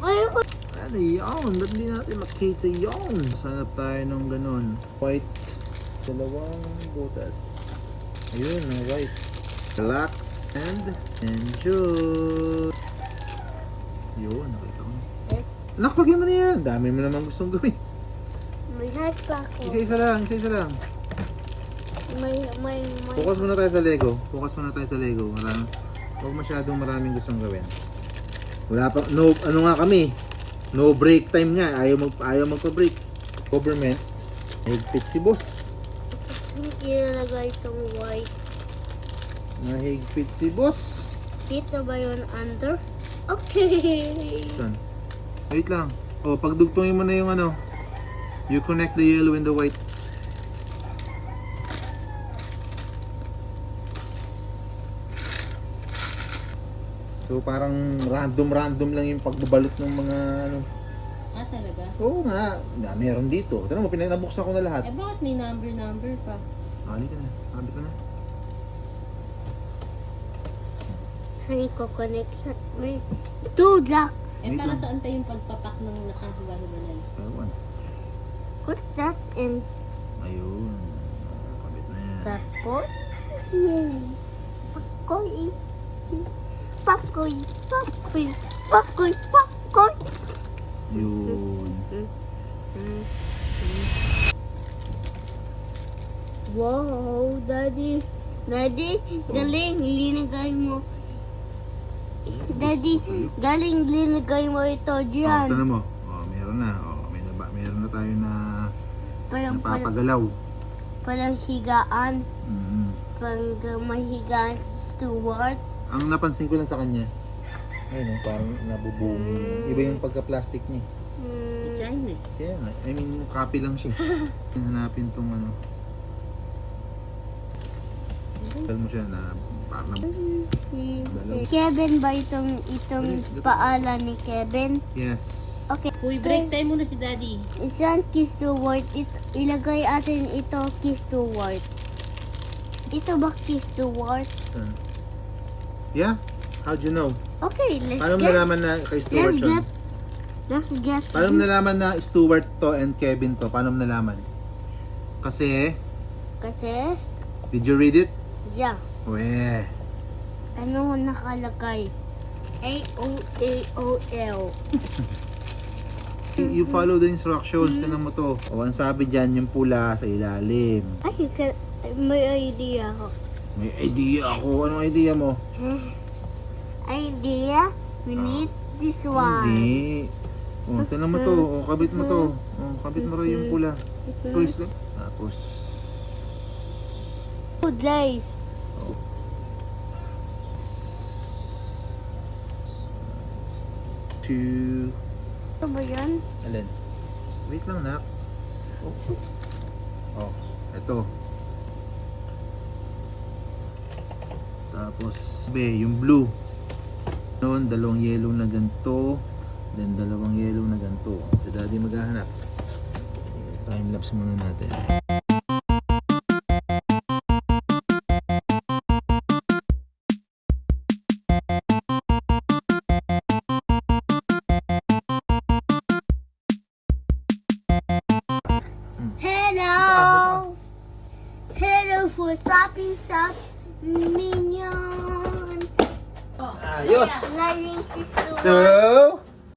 Ayoko. Ano yun? Ba't di natin makita yun? Sanap tayo ng ganun. White. Dalawang butas. Ayun, ng white. Relax and enjoy. Yun, nakita ko. Anak, pagyan mo na yan. Dami mo naman gustong gawin. May heart pa ako. Isa-isa lang, isa-isa lang. May. Focus muna tayo sa Lego. Focus muna tayo sa Lego. Huwag masyadong maraming gustong gawin. Wala pa, no, ano nga kami? No break time nga. Ayaw magpa-break. Government. Higpit si boss. Ilalagay itong white. Nahigpit si boss. Dito ba yun under? Okay. Saan? Wait lang. O, pagdugtungin mo na yung ano. You connect the yellow and the white. So parang random lang yung pagbabalot ng mga ano. Ah, talaga? Oo nga. Meron dito. Tara mo, pinabuksan ko na lahat. Eh, bakit may number pa? Kali ka na. Kali ka na. Saan ko connect sa... May 2 blocks. Eh, Wait para lang. saan pa yung pagpapak ng nakahiwa-hiwalay? Ewan. What's that? And Ayun. Kabit na yan. tapos... Yay! Pakoy! Pakoy! Pakoy! Pakoy! Pakoy! Yun. Wow, Daddy. Daddy, galing. Linagay mo. Daddy, galing linagay mo ito Oh, dyan. tanong mo. Oh, meron na. Oh, meron na tayo na napapagalaw. Palang higaan. Mm. Pang mahigaan si Stuart. Ang napansin ko lang sa kanya, ayun, parang nabubuong. Iba yung pagka-plastic niya. China eh. Kaya nga, I mean, copy lang siya. Hanapin tong ano. Tell mo siya na parang Kevin ba itong paalan ni Kevin? yes. Okay. Uy, break time muna si Daddy. Isang kiss to word. Ilagay atin ito kiss to word. Ito ba kiss to word? Saan? Yeah? How'd you know? Okay, let's Paano mo get. nalaman na kay Stuart Let's yun? get. Let's get. Paano mo nalaman na Stuart to and Kevin to? Paano mo nalaman? Kasi, Kasi, did you read it? yeah. Weh. Ano nakalagay? A-O-A-O-L. You follow the instructions. Tignan mo to. O, ang sabi dyan, yung pula sa ilalim. Ay, may idea ako. May idea ako. Anong idea mo? Idea? We need this one. Hindi. O, tignan mo to. O, kabit mo to. O, kabit mo rin yung pula. Twist lang. Tapos, Good lace. two. Ano ba yan? Alin? Wait lang, nak. Oh, eto. Tapos, yung blue. Noon, dalawang yellow na ganito. Then, dalawang yellow na ganito. Si Daddy maghahanap. Time-lapse muna natin. Hello! Hello for shopping shop minion. Ayos! Galing si Stuart. So,